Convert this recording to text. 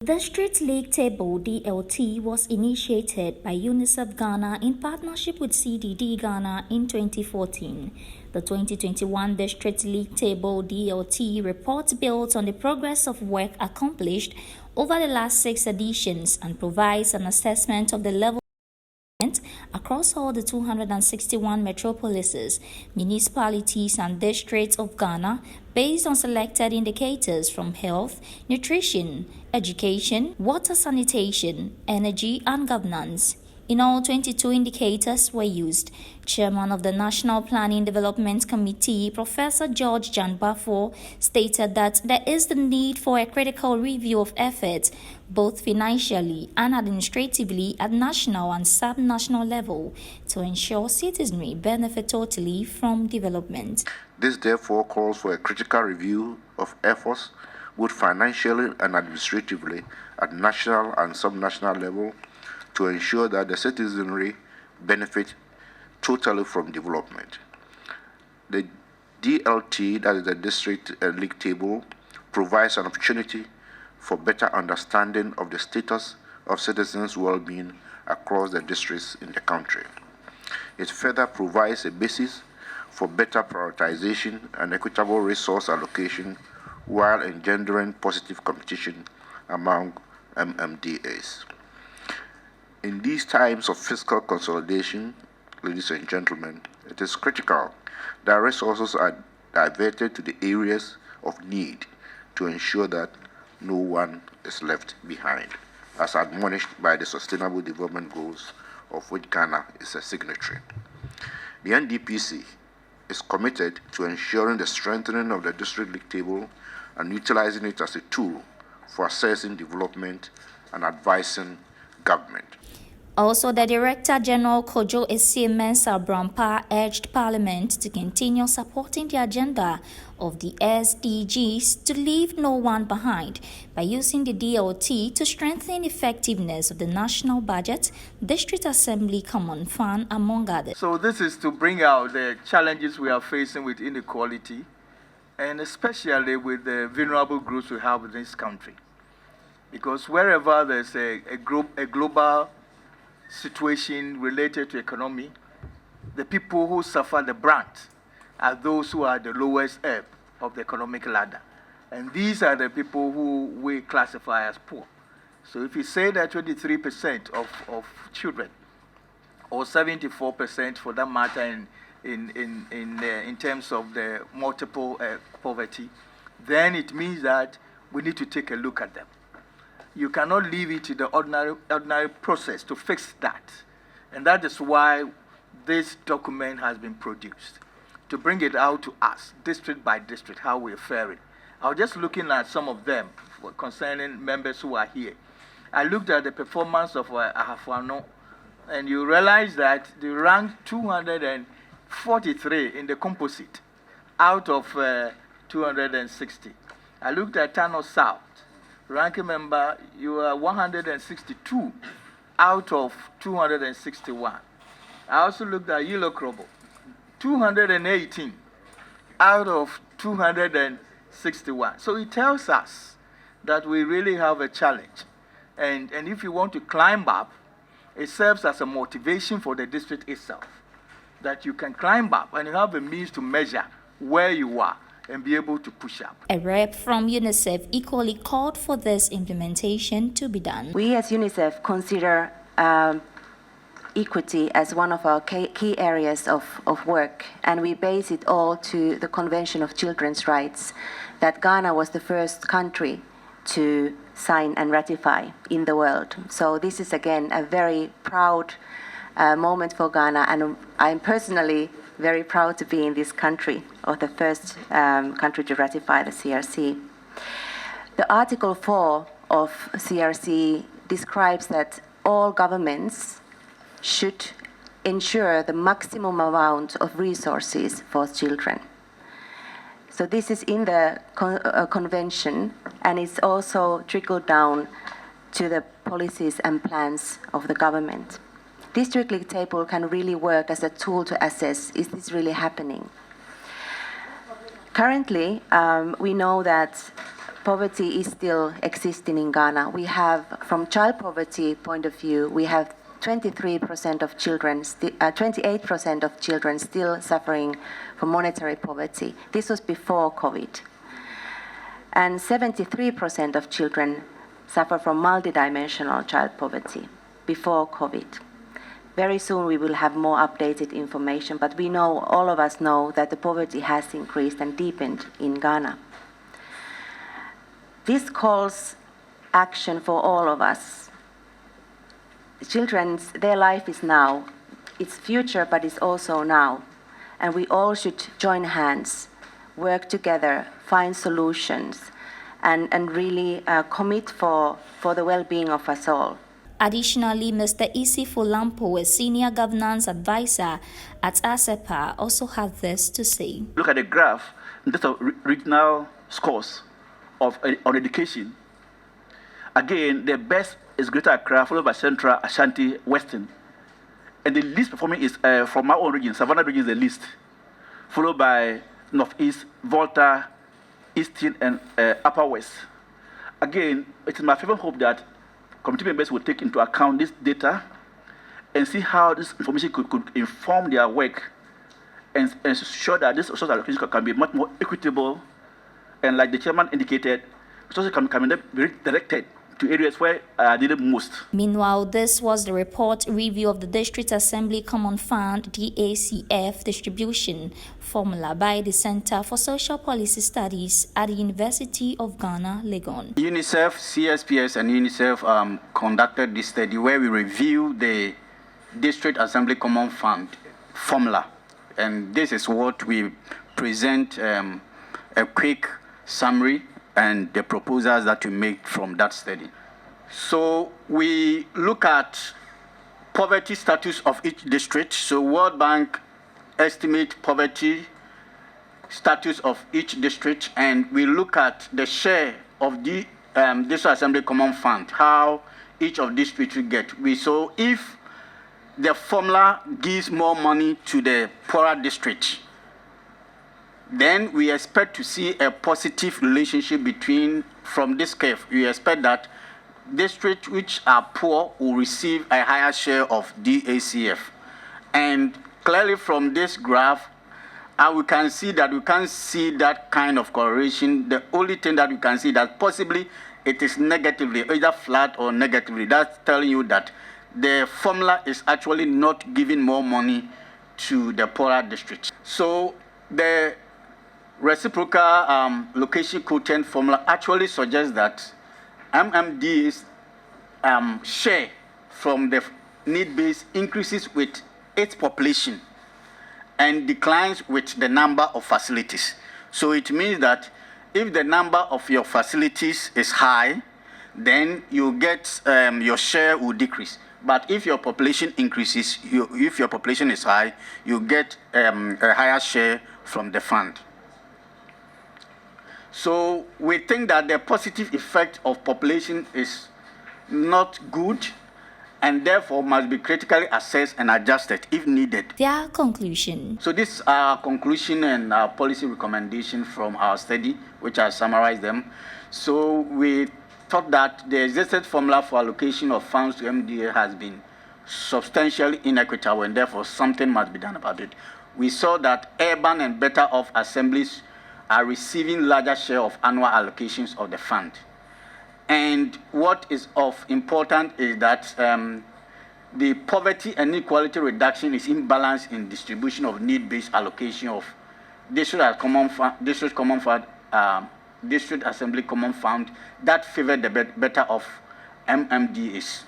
The District League Table (DLT) was initiated by UNICEF Ghana in partnership with CDD Ghana in 2014. The 2021 District League Table (DLT) report builds on the progress of work accomplished over the last 6 editions and provides an assessment of the level across all the 261 metropolises, municipalities and districts of Ghana based on selected indicators from health, nutrition, education, water sanitation, energy and governance. In all, 22 indicators were used. Chairman of the National Planning Development Committee, Professor George Janbafo, stated that there is the need for a critical review of efforts, both financially and administratively at national and sub-national level, to ensure citizenry benefit totally from development. This therefore calls for a critical review of efforts, both financially and administratively, at national and sub-national level, to ensure that the citizenry benefit totally from development. The DLT, that is the District League Table, provides an opportunity for better understanding of the status of citizens' well-being across the districts in the country. It further provides a basis for better prioritization and equitable resource allocation while engendering positive competition among MMDAs. In these times of fiscal consolidation, ladies and gentlemen, it is critical that resources are diverted to the areas of need to ensure that no one is left behind, as admonished by the Sustainable Development Goals, of which Ghana is a signatory. The NDPC is committed to ensuring the strengthening of the District League Table and utilizing it as a tool for assessing development and advising government. Also, the Director General Kojo Essie-Mensah Brampa urged Parliament to continue supporting the agenda of the SDGs to leave no one behind by using the DLT to strengthen effectiveness of the national budget, District Assembly Common Fund, among others. So this is to bring out the challenges we are facing with inequality, and especially with the vulnerable groups we have in this country. Because wherever there's a global situation related to economy, the people who suffer the brunt are those who are the lowest ebb of the economic ladder. And these are the people who we classify as poor. So if you say that 23% of children, or 74% for that matter in terms of the multiple poverty, then it means that we need to take a look at them. You cannot leave it to the ordinary process to fix that. And that is why this document has been produced, to bring it out to us, district by district, how we're faring. I was just looking at some of them concerning members who are here. I looked at the performance of Ahafwano, and you realize that they ranked 243 in the composite out of 260. I looked at Tano South. Ranking member, you are 162 out of 261. I also looked at Yellow Krobo, 218 out of 261. So it tells us that we really have a challenge. And if you want to climb up, it serves as a motivation for the district itself, that you can climb up and you have a means to measure where you are and be able to push up. A rep from UNICEF equally called for this implementation to be done. We as UNICEF consider equity as one of our key areas of work, and we base it all to the Convention of Children's Rights that Ghana was the first country to sign and ratify in the world. So this is again a very proud moment for Ghana, and I'm personally very proud to be in this country, or the first country to ratify the CRC. The Article 4 of CRC describes that all governments should ensure the maximum amount of resources for children. So this is in the convention, and it's also trickled down to the policies and plans of the government. District League Table can really work as a tool to assess, is this really happening? Currently, we know that poverty is still existing in Ghana. We have, from child poverty point of view, we have 28% of children still suffering from monetary poverty. This was before COVID. And 73% of children suffer from multidimensional child poverty before COVID. Very soon we will have more updated information, but we know, all of us know, that the poverty has increased and deepened in Ghana. This calls action for all of us. Their life is now. It's future, but it's also now. And we all should join hands, work together, find solutions, and really commit for the well-being of us all. Additionally, Mr. Isi Fulampo, a senior governance advisor at ASEPA, also had this to say. Look at the graph in terms of regional scores on education. Again, the best is Greater Accra, followed by Central, Ashanti, Western. And the least performing is from my own region. Savannah region is the least, followed by Northeast, Volta, Eastern, and Upper West. Again, it is my fervent hope that committee members will take into account this data and see how this information could inform their work and ensure that this resource allocation can be much more equitable, and like the chairman indicated, resources can be directed to areas where are needed most. Meanwhile, this was the report review of the District Assembly Common Fund DACF distribution formula by the Center for Social Policy Studies at the University of Ghana, Legon. UNICEF, CSPS, and UNICEF conducted this study where we review the District Assembly Common Fund formula, and this is what we present, a quick summary and the proposals that we make from that study. So we look at poverty status of each district. So World Bank estimate poverty status of each district, and we look at the share of the District Assembly Common Fund, how each of these districts will get. So if the formula gives more money to the poorer district, then we expect to see a positive relationship from this curve. We expect that districts which are poor will receive a higher share of DACF. And clearly from this graph, we can see that we can't see that kind of correlation. The only thing that we can see that possibly it is negatively, either flat or negatively. That's telling you that the formula is actually not giving more money to the poorer districts. So the reciprocal location quotient formula actually suggests that MMD's share from the need base increases with its population and declines with the number of facilities. So it means that if the number of your facilities is high, then you get your share will decrease. But if your population increases, if your population is high, you get a higher share from the fund. So we think that the positive effect of population is not good and therefore must be critically assessed and adjusted if needed. Their conclusion. So this is our conclusion and our policy recommendation from our study, which I summarized them. So we thought that the existing formula for allocation of funds to MDA has been substantially inequitable and therefore something must be done about it. We saw that urban and better off assemblies are receiving larger share of annual allocations of the fund. And what is of importance is that the poverty and inequality reduction is imbalanced in distribution of need-based allocation of district assembly common fund that favor the better of MMDAs.